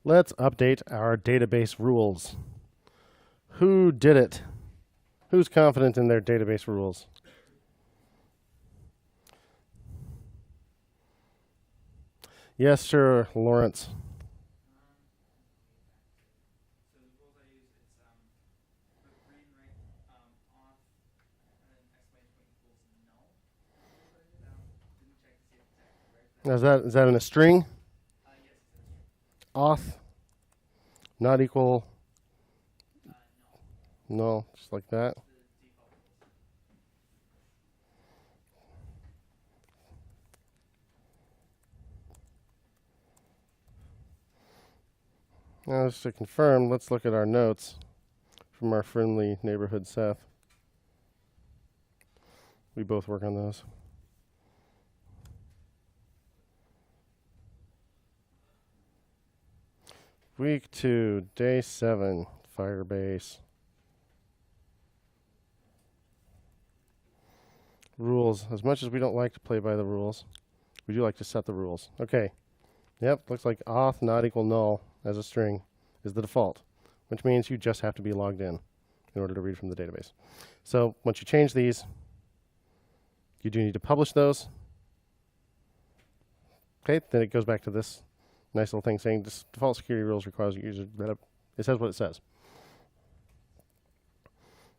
Let's update our database rules. Who did it? Who's confident in their database rules? Yes, sure, Lawrence. So the rules I use, it's for the green right off, and then exclamation point equals null. Didn't check to see if it's actually right. Now, is that in a string? Yes, it's in a string. Auth not equal No. null, just like that. The default rules. Now, just to confirm, let's look at our notes from our friendly neighborhood Seth. We both work on those. Week 2, day 7, Firebase. Rules. As much as we don't like to play by the rules, we do like to set the rules. Okay. Yep, looks like auth not equal null as a string is the default, which means you just have to be logged in order to read from the database. So once you change these, you do need to publish those. Okay, then it goes back to this nice little thing saying this default security rules requires a user that it says what it says.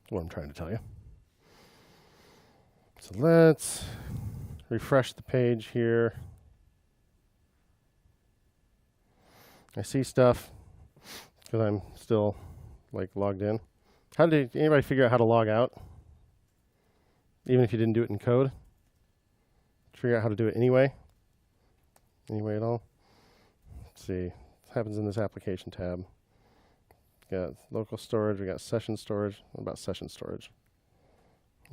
What I'm trying to tell you. So let's refresh the page here. I see stuff because I'm still like logged in. How did anybody figure out how to log out? Even if you didn't do it in code? Figure out how to do it anyway? Anyway at all? Let's see. What happens in this application tab? We got local storage, we got session storage. What about session storage?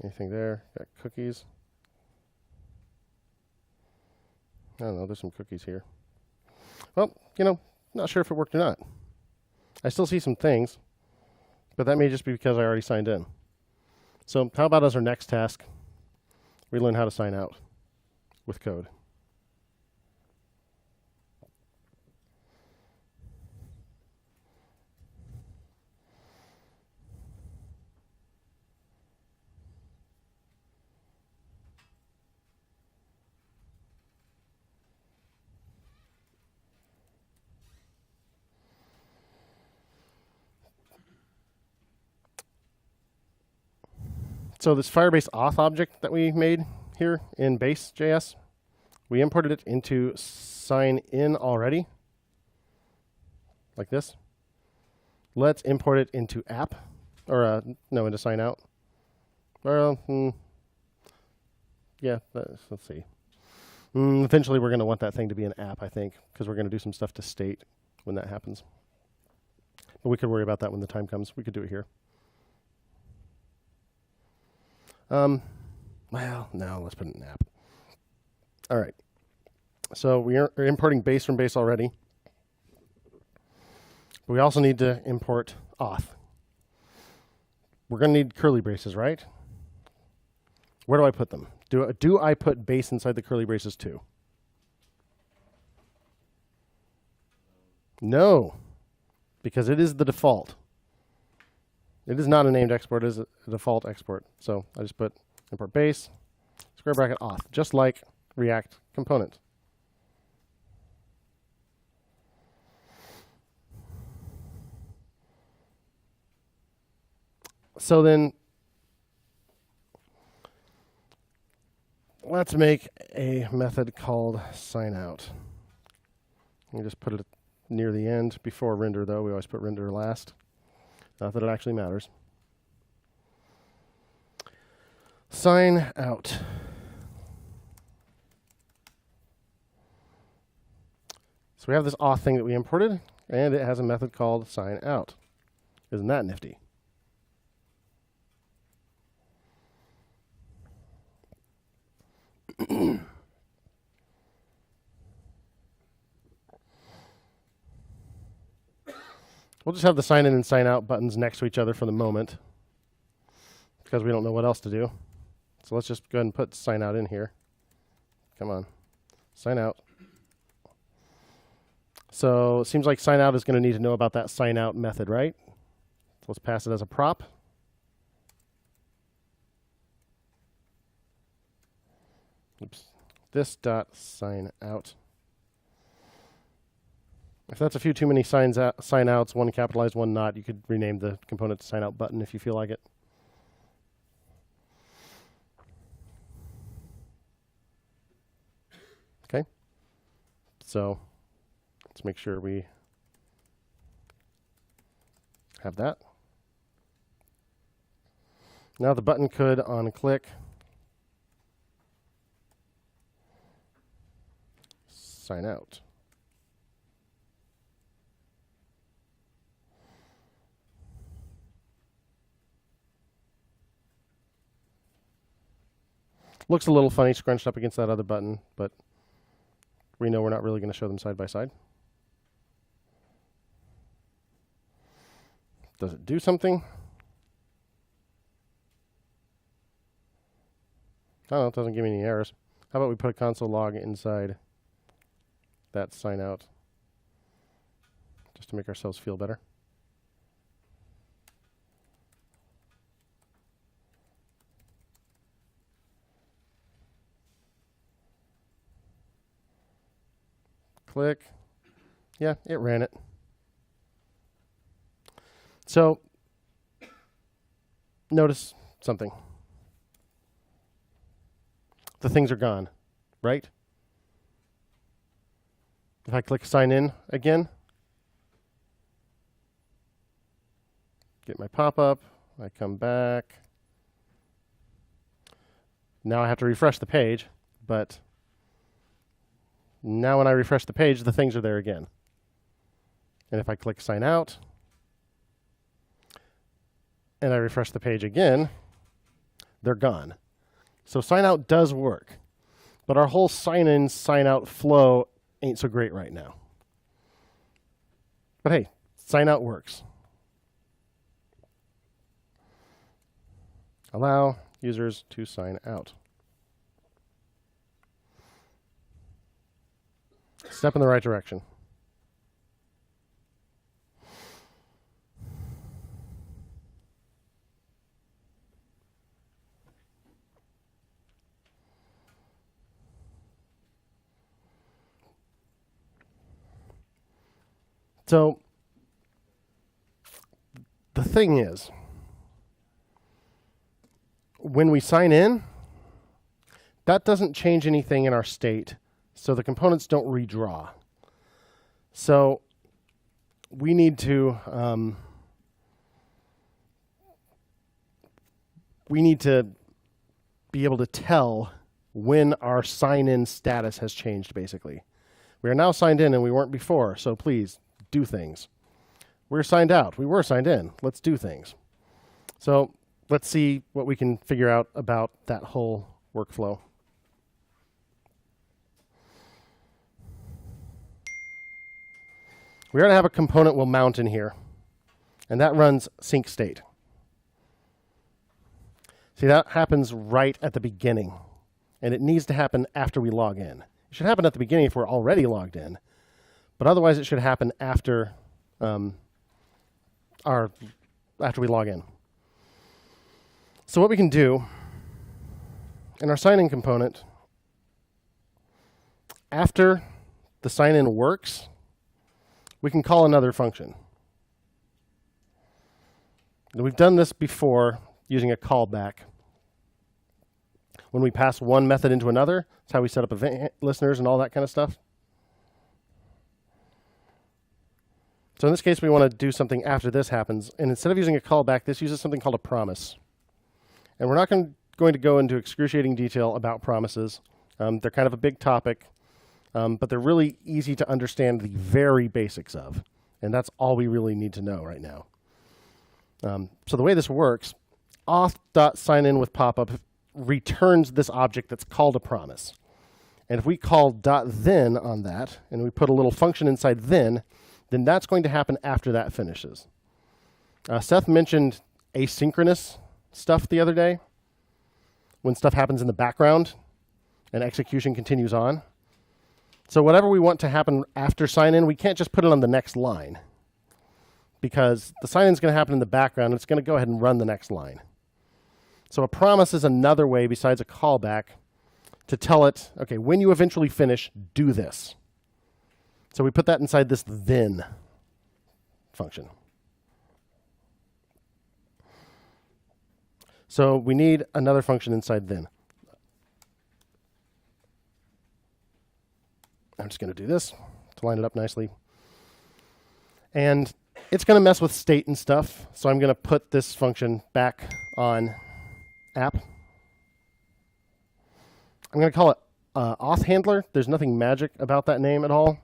Anything there? Got cookies. I don't know, there's some cookies here. Well, not sure if it worked or not. I still see some things, but that may just be because I already signed in. So how about as our next task, we learn how to sign out with code. So this Firebase auth object that we made here in base.js, we imported it into sign in already, like this. Let's import it into app, or no, into sign out. Well, yeah, let's see. Eventually we're going to want that thing to be an app, I think, because we're going to do some stuff to state when that happens. But we could worry about that when the time comes. We could do it here. Well, no, let's put it in app. All right. So we are importing base from base already. But we also need to import auth. We're going to need curly braces, right? Where do I put them? Do I put base inside the curly braces too? No, because it is the default. It is not a named export, it is a default export. So I just put import base, square bracket auth, just like React component. So then let's make a method called signout. We just put it near the end before render though. We always put render last. Not that it actually matters. Sign out. So we have this auth thing that we imported, and it has a method called sign out. Isn't that nifty? We'll just have the sign in and sign out buttons next to each other for the moment because we don't know what else to do. So let's just go ahead and put sign out in here. Come on. Sign out. So it seems like sign out is going to need to know about that sign out method, right? So let's pass it as a prop. Oops. This dot sign out. If that's a few too many sign outs, one capitalized, one not, you could rename the component to sign out button if you feel like it. Okay. So let's make sure we have that. Now the button could, on click, sign out. Looks a little funny scrunched up against that other button, but we know we're not really going to show them side by side. Does it do something? Oh, it doesn't give me any errors. How about we put a console log inside that sign out just to make ourselves feel better. Click. Yeah, it ran it. So notice something. The things are gone, right? If I click sign in again, get my pop-up, I come back. Now I have to refresh the page, but now when I refresh the page, the things are there again. And if I click sign out, and I refresh the page again, they're gone. So sign out does work, but our whole sign in, sign out flow ain't so great right now. But hey, sign out works. Allow users to sign out. Step in the right direction. So the thing is, when we sign in, that doesn't change anything in our state, so the components don't redraw. So we need to be able to tell when our sign-in status has changed, basically. We are now signed in and we weren't before, so please do things. We're signed out. We were signed in. Let's do things. So let's see what we can figure out about that whole workflow. We're going to have a component we'll mount in here, and that runs sync state. See, that happens right at the beginning, and it needs to happen after we log in. It should happen at the beginning if we're already logged in, but otherwise it should happen after after we log in. So what we can do in our sign-in component, after the sign-in works, we can call another function. And we've done this before using a callback. When we pass one method into another, that's how we set up event listeners and all that kind of stuff. So in this case, we want to do something after this happens. And instead of using a callback, this uses something called a promise. And we're not going to go into excruciating detail about promises. They're kind of a big topic, but they're really easy to understand the very basics of. And that's all we really need to know right now. So the way this works, auth.signin with popup returns this object that's called a promise. And if we call .then on that, and we put a little function inside then that's going to happen after that finishes. Seth mentioned asynchronous stuff the other day, when stuff happens in the background and execution continues on. So whatever we want to happen after sign-in, we can't just put it on the next line, because the sign-in is going to happen in the background, and it's going to go ahead and run the next line. So a promise is another way, besides a callback, to tell it, okay, when you eventually finish, do this. So we put that inside this then function. So we need another function inside then. I'm just going to do this to line it up nicely. And it's going to mess with state and stuff. So I'm going to put this function back on app. I'm going to call it auth handler. There's nothing magic about that name at all.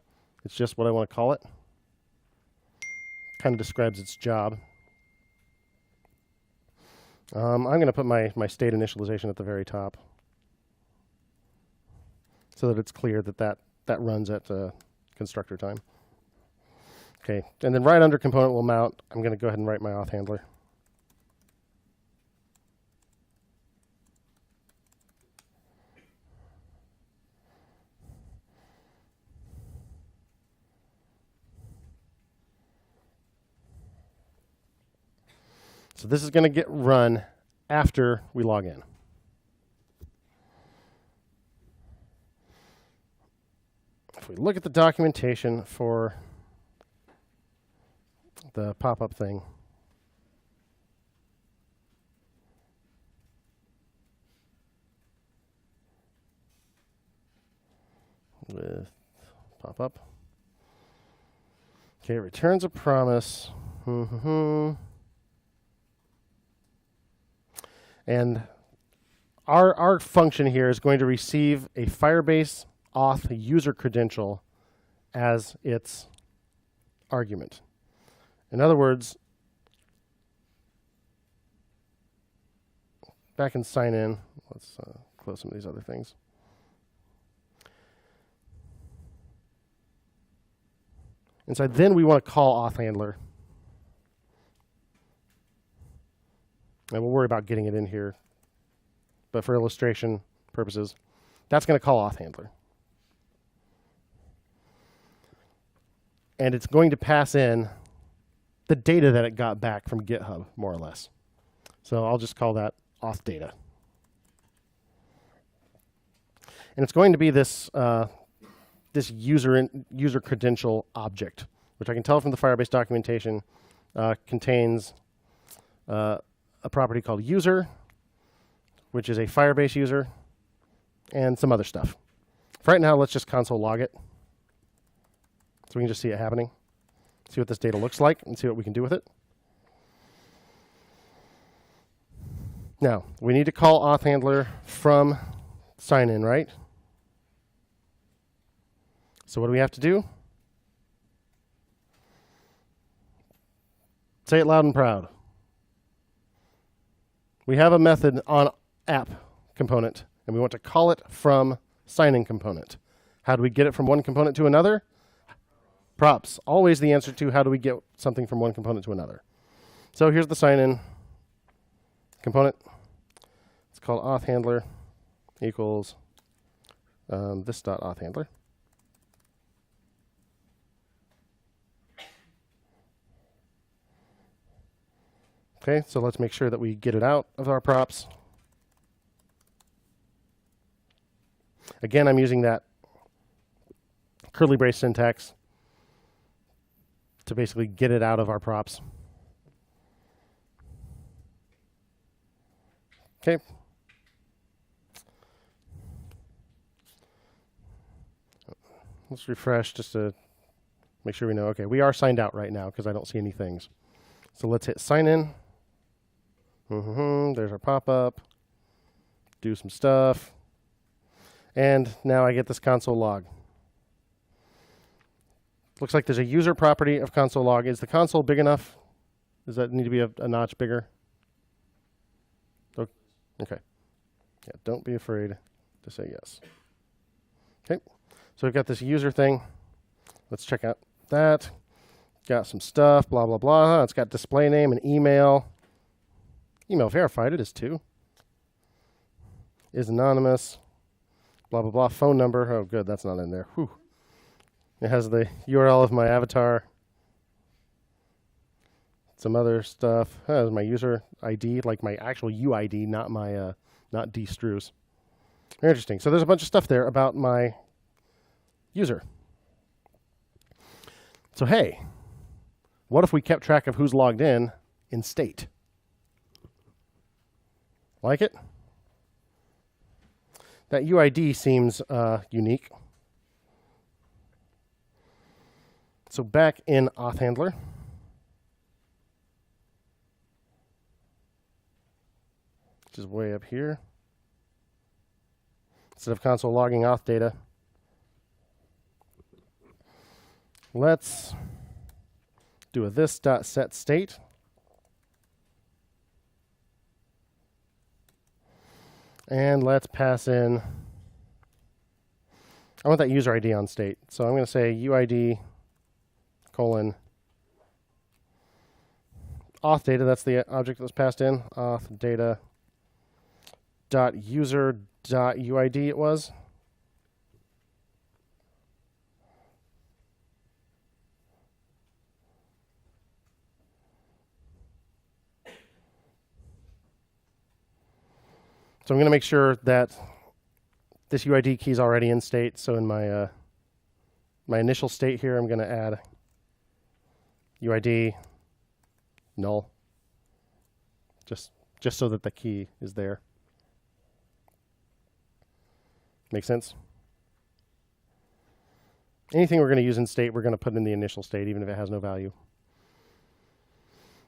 It's just what I want to call it. Kind of describes its job. I'm going to put my state initialization at the very top, so that it's clear that that runs at constructor time. Okay, and then right under component will mount, I'm going to go ahead and write my auth handler. So this is going to get run after we log in. If we look at the documentation for the pop-up thing, with pop-up, okay, it returns a promise. And our function here is going to receive a Firebase auth user credential as its argument. In other words, back in sign in, let's close some of these other things. Inside then we want to call auth handler. And we'll worry about getting it in here. But for illustration purposes, that's going to call auth handler. And it's going to pass in the data that it got back from GitHub, more or less. So I'll just call that auth data. And it's going to be this, this user credential object, which I can tell from the Firebase documentation contains a property called user, which is a Firebase user, and some other stuff. For right now, let's just console log it, so we can just see it happening, see what this data looks like, and see what we can do with it. Now, we need to call auth handler from sign in, right? So what do we have to do? Say it loud and proud. We have a method on app component, and we want to call it from sign-in component. How do we get it from one component to another? Props. Always the answer to how do we get something from one component to another. So here's the sign-in component. It's called auth handler equals this dot auth handler. Okay, so let's make sure that we get it out of our props. Again, I'm using that curly brace syntax to basically get it out of our props. Okay. Let's refresh just to make sure we know. Okay, we are signed out right now because I don't see any things. So let's hit sign in. There's our pop-up. Do some stuff. And now I get this console log. Looks like there's a user property of console log. Is the console big enough? Does that need to be a notch bigger? Okay. Yeah, don't be afraid to say yes. Okay. So we've got this user thing. Let's check out that. Got some stuff, blah, blah, blah. It's got display name and email. Email verified, it is too. Is anonymous, blah, blah, blah. Phone number, oh good, that's not in there. Whew. It has the URL of my avatar. Some other stuff. It has my user ID, like my actual UID, not my not dstrues. Very interesting. So there's a bunch of stuff there about my user. So hey, what if we kept track of who's logged in state? Like it? That UID seems unique. So back in auth handler, which is way up here, instead of console logging auth data, let's do a this.setState. And let's pass in, I want that user ID on state. So I'm going to say UID colon auth data. That's the object that was passed in. Auth data dot user dot UID it was. So I'm going to make sure that this UID key is already in state. So in my my initial state here, I'm going to add UID null, just so that the key is there. Make sense? Anything we're going to use in state, we're going to put in the initial state, even if it has no value.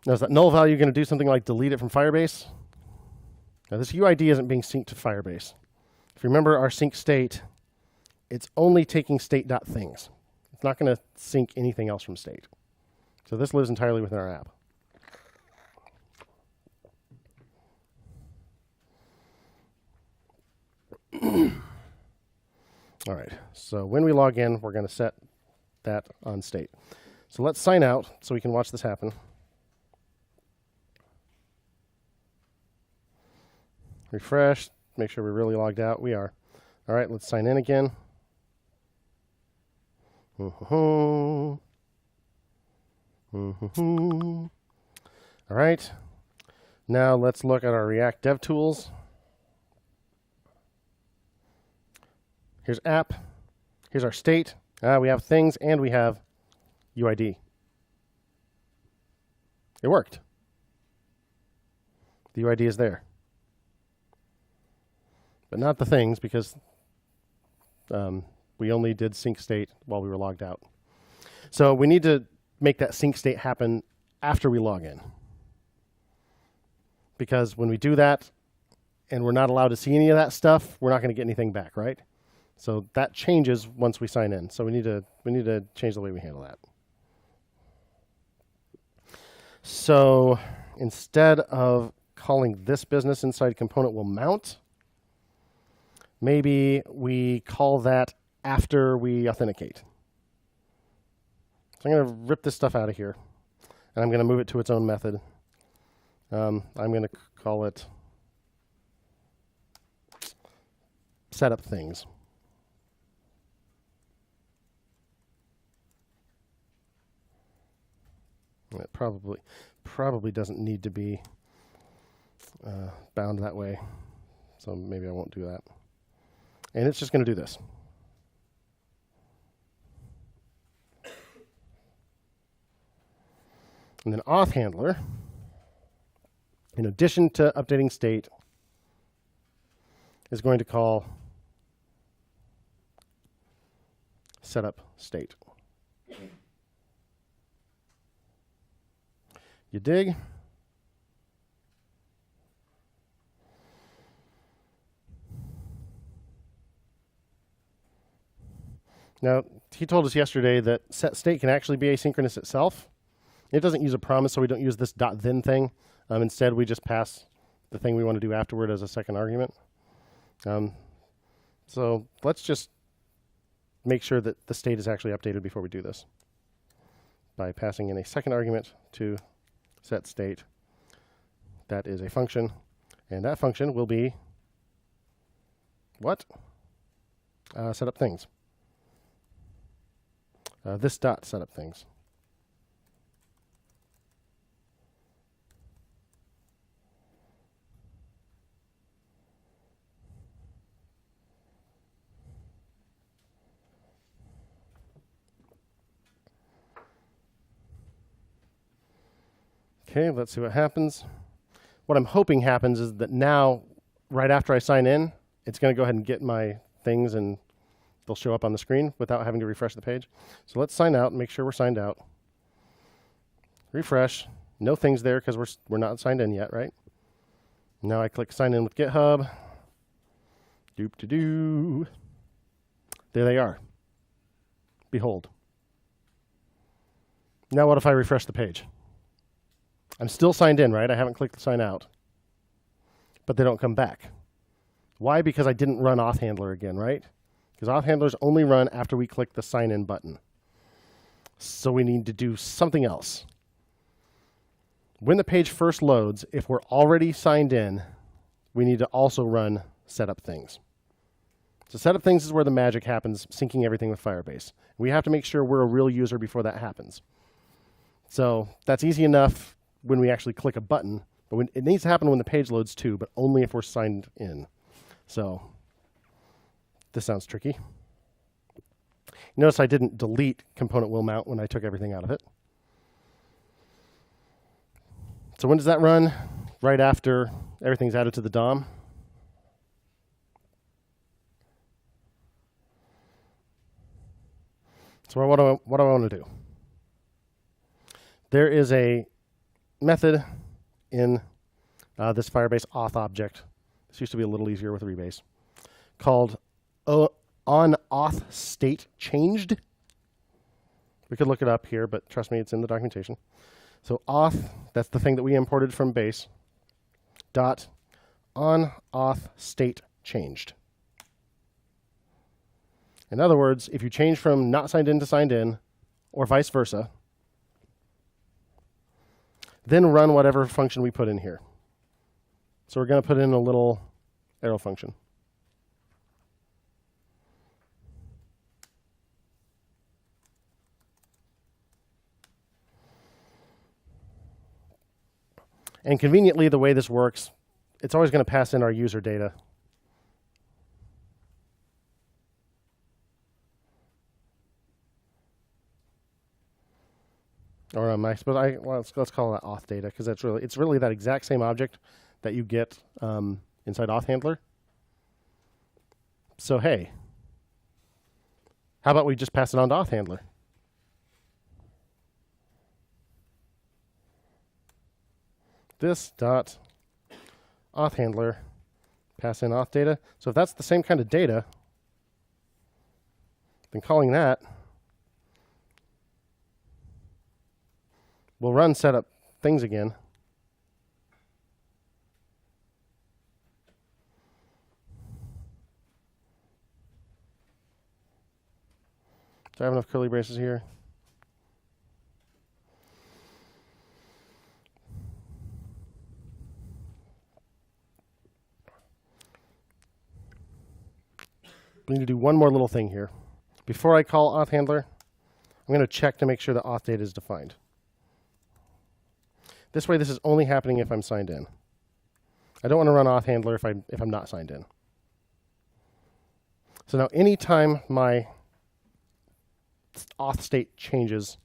Now, is that null value going to do something like delete it from Firebase? Now, this UID isn't being synced to Firebase. If you remember our sync state, it's only taking state.things. It's not going to sync anything else from state. So this lives entirely within our app. All right, so when we log in, we're going to set that on state. So let's sign out so we can watch this happen. Refresh, make sure we're really logged out. We are. All right, let's sign in again. All right, now let's look at our React Dev Tools. Here's app. Here's our state. We have things and we have UID. It worked. The UID is there. But not the things, because we only did sync state while we were logged out. So we need to make that sync state happen after we log in. Because when we do that and we're not allowed to see any of that stuff, we're not going to get anything back, right? So that changes once we sign in. So we need to change the way we handle that. So instead of calling this business inside component will mount, maybe we call that after we authenticate. So I'm going to rip this stuff out of here, and I'm going to move it to its own method. I'm going to call it setup things. It probably doesn't need to be bound that way, so maybe I won't do that. And it's just going to do this. And then auth handler, in addition to updating state, is going to call setup state. You dig? Now, he told us yesterday that set state can actually be asynchronous itself. It doesn't use a promise, so we don't use this .then thing. Instead, we just pass the thing we want to do afterward as a second argument. So let's just make sure that the state is actually updated before we do this by passing in a second argument to set state. That is a function, and that function will be what? Setup things. This dot setup things. Okay, let's see what happens. What I'm hoping happens is that now, right after I sign in, it's going to go ahead and get my things and they'll show up on the screen without having to refresh the page. So let's sign out and make sure we're signed out. Refresh. No things there because we're not signed in yet, right? Now I click sign in with GitHub. Doop-de-doo. There they are. Behold. Now what if I refresh the page? I'm still signed in, right? I haven't clicked sign out. But they don't come back. Why? Because I didn't run auth handler again, right? Because auth handlers only run after we click the sign in button. So we need to do something else. When the page first loads, if we're already signed in, we need to also run setup things. So setup things is where the magic happens, syncing everything with Firebase. We have to make sure we're a real user before that happens. So that's easy enough when we actually click a button, but it needs to happen when the page loads too, but only if we're signed in. So this sounds tricky. Notice I didn't delete component will mount when I took everything out of it. So when does that run? Right after everything's added to the DOM. So what do I want to do? There is a method in this Firebase auth object. This used to be a little easier with Rebase, called onAuth state changed. We could look it up here, but trust me, it's in the documentation. So auth, that's the thing that we imported from base, dot onAuth state changed. In other words, if you change from not signed in to signed in, or vice versa, then run whatever function we put in here. So we're going to put in a little arrow function. And conveniently, the way this works, it's always going to pass in our user data. Or I suppose let's call it auth data because it's really that exact same object that you get inside auth handler. So hey, how about we just pass it on to auth handler? This dot auth handler pass in auth data. So if that's the same kind of data, then calling that, we'll run setup things again. Do I have enough curly braces here? We need to do one more little thing here. Before I call auth handler, I'm going to check to make sure the auth data is defined. This way, this is only happening if I'm signed in. I don't want to run auth handler if I'm not signed in. So now anytime my auth state changes,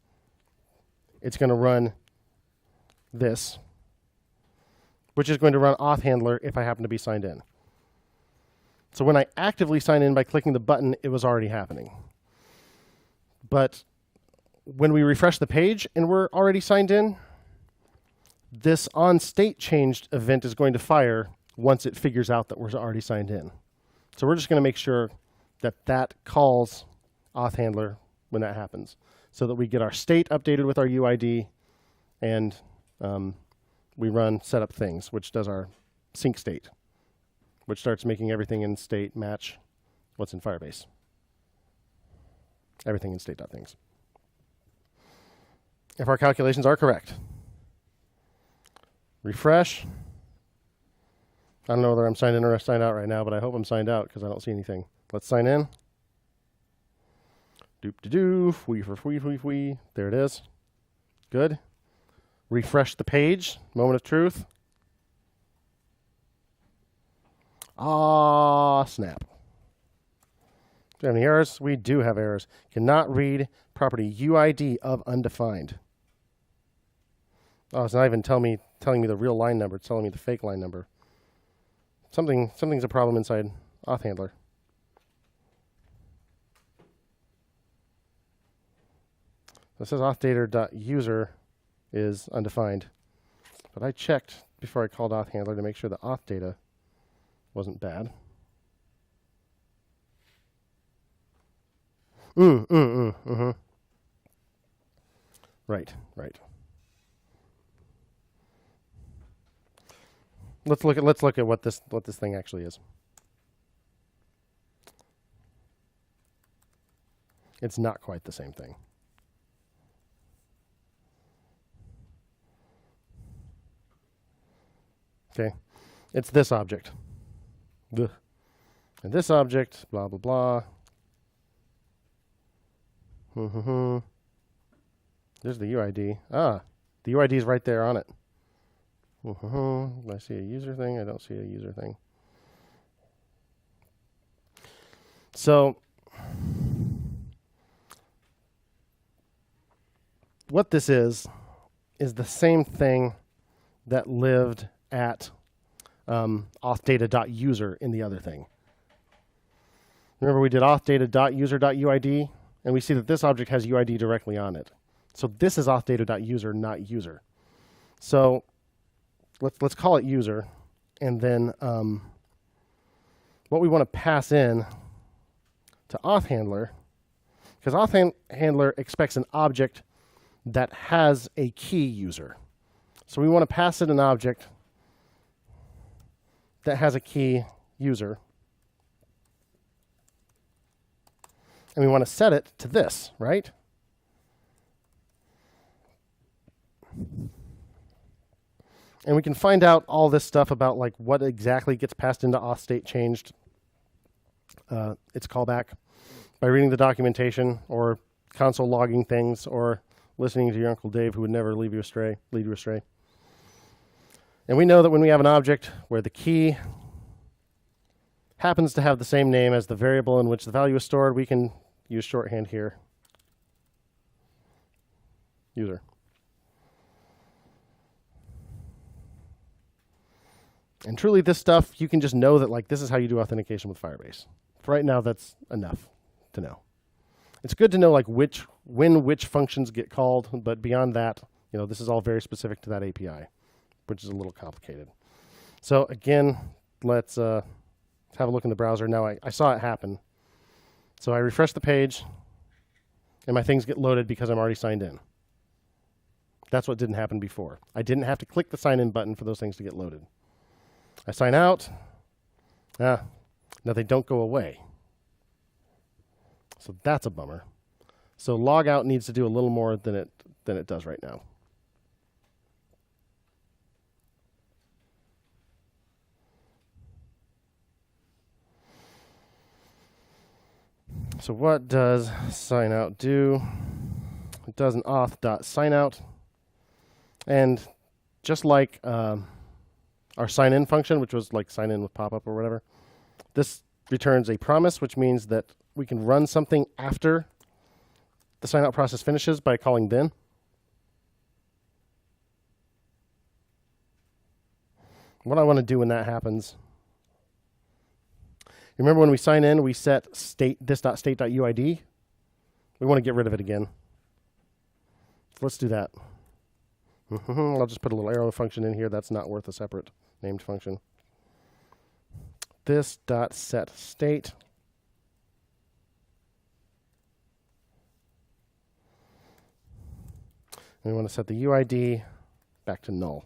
it's going to run this, which is going to run auth handler if I happen to be signed in. So when I actively sign in by clicking the button, it was already happening. But when we refresh the page and we're already signed in, this onState changed event is going to fire once it figures out that we're already signed in. So we're just going to make sure that that calls auth handler when that happens, so that we get our state updated with our UID, and we run setup things, which does our sync state, which starts making everything in state match what's in Firebase. Everything in state.things. If our calculations are correct, refresh. I don't know whether I'm signed in or signed out right now, but I hope I'm signed out because I don't see anything. Let's sign in. Doop-de-doo, fwee. There it is. Good. Refresh the page. Moment of truth. Ah, snap. Do we have any errors? We do have errors. Cannot read property UID of undefined. Oh, it's not even telling me the real line number. It's telling me the fake line number. Something's a problem inside auth handler. It says authData.user is undefined. But I checked before I called auth handler to make sure the auth data wasn't bad. Right. Let's look at what this thing actually is. It's not quite the same thing. Okay, it's this object. And this object, blah, blah, blah. There's the UID. Ah, the UID is right there on it. I see a user thing. I don't see a user thing. So what this is the same thing that lived at authData.user in the other thing. Remember we did authData.user.uid, and we see that this object has UID directly on it. So this is authData.user, not user. So let's call it user, and then what we want to pass in to auth handler, because auth handler expects an object that has a key user. So we want to pass it an object that has a key user. And we want to set it to this, right? And we can find out all this stuff about like what exactly gets passed into auth state changed its callback by reading the documentation or console logging things or listening to your Uncle Dave, who would never lead you astray. And we know that when we have an object where the key happens to have the same name as the variable in which the value is stored, we can use shorthand here. User. And truly this stuff, you can just know that like this is how you do authentication with Firebase. For right now, that's enough to know. It's good to know like when which functions get called, but beyond that, you know, this is all very specific to that API, which is a little complicated. So again, let's have a look in the browser. Now I saw it happen. So I refresh the page, and my things get loaded because I'm already signed in. That's what didn't happen before. I didn't have to click the sign in button for those things to get loaded. I sign out. Now they don't go away. So that's a bummer. So log out needs to do a little more than it does right now. So what does sign out do? It does an auth.signout. And just like our sign in function, which was like sign in with pop-up or whatever, this returns a promise, which means that we can run something after the sign out process finishes by calling then. What I want to do when that happens, remember when we sign in, we set this.state.uid. We want to get rid of it again. So let's do that. I'll just put a little arrow function in here. That's not worth a separate named function. This.setState. And we want to set the UID back to null.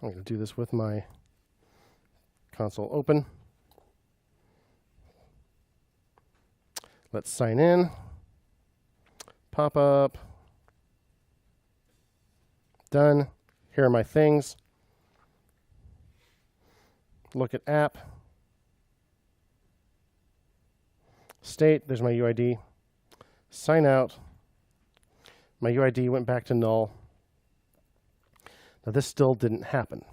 I'm going to do this with my console open. Let's sign in. Pop up. Done. Here are my things. look at app, state, there's my UID, sign out, my UID went back to null. Now this still didn't happen.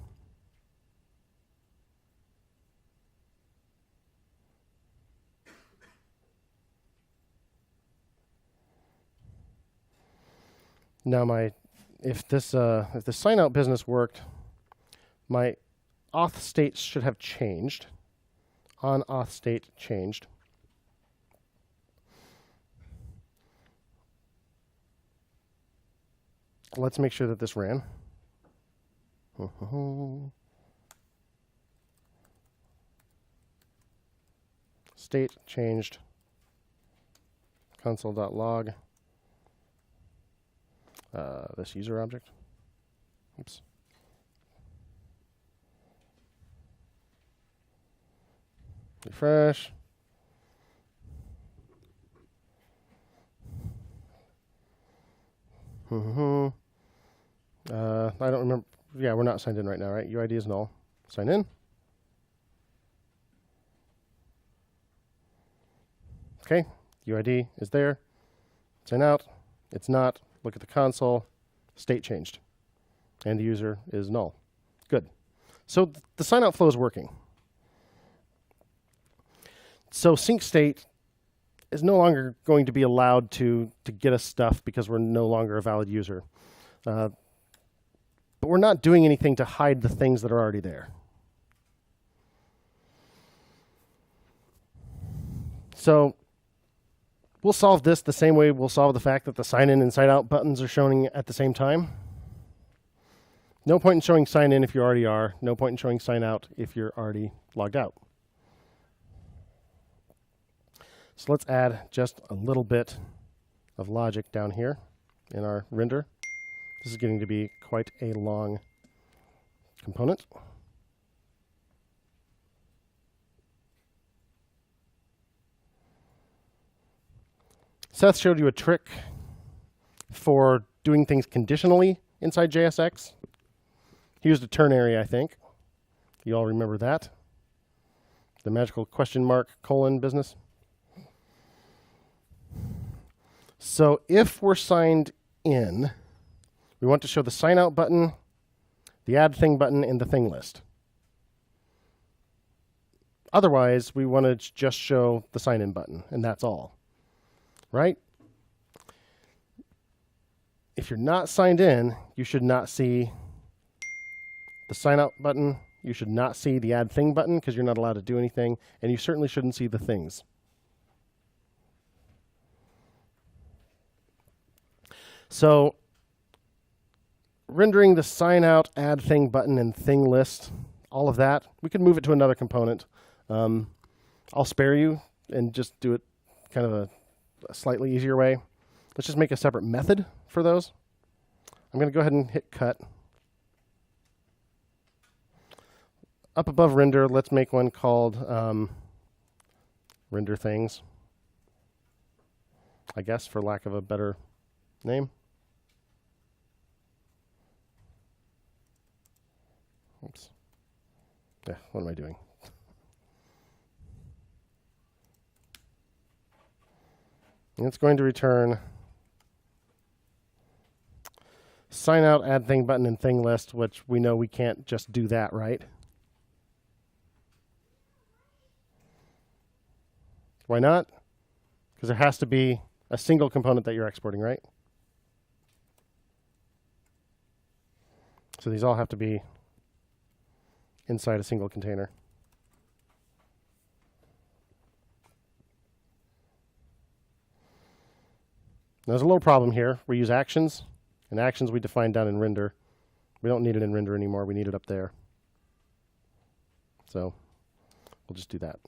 Now if the sign out business worked, my auth state should have changed. On auth state changed. Let's make sure that this ran. State changed. Console.log. This user object. Oops. Refresh. I don't remember. Yeah, we're not signed in right now, right? UID is null. Sign in. Okay, UID is there. Sign out. It's not. Look at the console. State changed. And the user is null. Good. So the sign out flow is working. So sync state is no longer going to be allowed to get us stuff because we're no longer a valid user. But we're not doing anything to hide the things that are already there. So we'll solve this the same way we'll solve the fact that the sign in and sign out buttons are showing at the same time. No point in showing sign in if you already are. No point in showing sign out if you're already logged out. So let's add just a little bit of logic down here in our render. This is getting to be quite a long component. Seth showed you a trick for doing things conditionally inside JSX. He used a ternary, I think. You all remember that? The magical question mark colon business. So if we're signed in, we want to show the sign out button, the add thing button, and the thing list. Otherwise, we want to just show the sign in button, and that's all. Right? If you're not signed in, you should not see the sign out button. You should not see the add thing button because you're not allowed to do anything, and you certainly shouldn't see the things. So rendering the sign out, add thing button, and thing list, all of that, we could move it to another component. I'll spare you and just do it kind of a slightly easier way. Let's just make a separate method for those. I'm going to go ahead and hit cut. Up above render, let's make one called render things, I guess, for lack of a better name. Oops. Yeah, what am I doing? And it's going to return sign out, add thing button, and thing list, which we know we can't just do that, right? Why not? Because there has to be a single component that you're exporting, right? So these all have to be inside a single container. There's a little problem here. We use actions, and actions we define down in render. We don't need it in render anymore. We need it up there. So we'll just do that.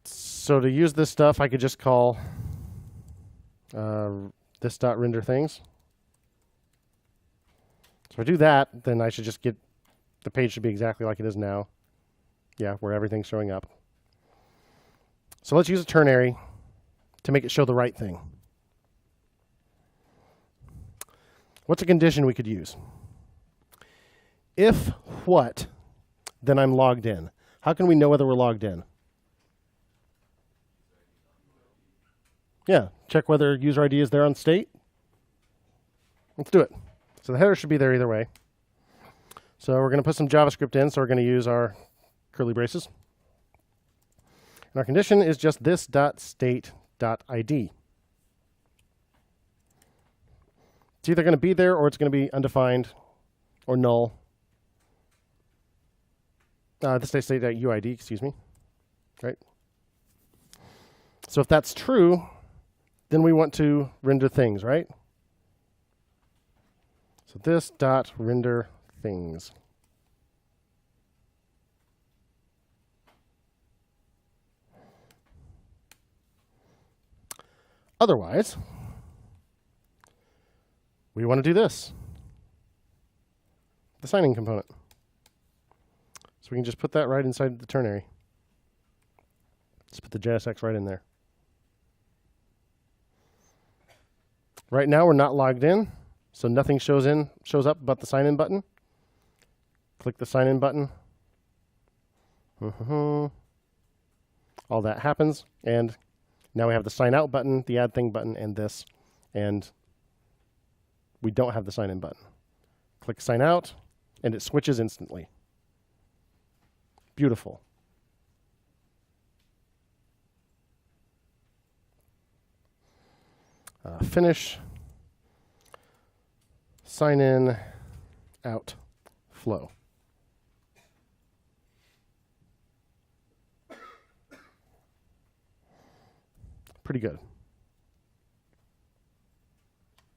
So to use this stuff, I could just call this dot render things. So if I do that, then I should just get, the page should be exactly like it is now. Yeah, where everything's showing up. So let's use a ternary to make it show the right thing. What's a condition we could use? If what, then I'm logged in. How can we know whether we're logged in? Yeah, check whether user ID is there on state. Let's do it. So the header should be there either way. So we're going to put some JavaScript in, so we're going to use our curly braces. And our condition is just this.state.id. It's either going to be there or it's going to be undefined or null. This.state.uid, excuse me. Right? So if that's true, then we want to render things, right? So this dot render things. Otherwise, we want to do this, the signing component. So we can just put that right inside the ternary. Let's put the JSX right in there. Right now we're not logged in, so nothing shows up but the sign in button. Click the sign in button. All that happens, and now we have the sign out button, the add thing button, and this, and we don't have the sign in button. Click sign out, and it switches instantly. Beautiful. Finish, sign in, out, flow. Pretty good.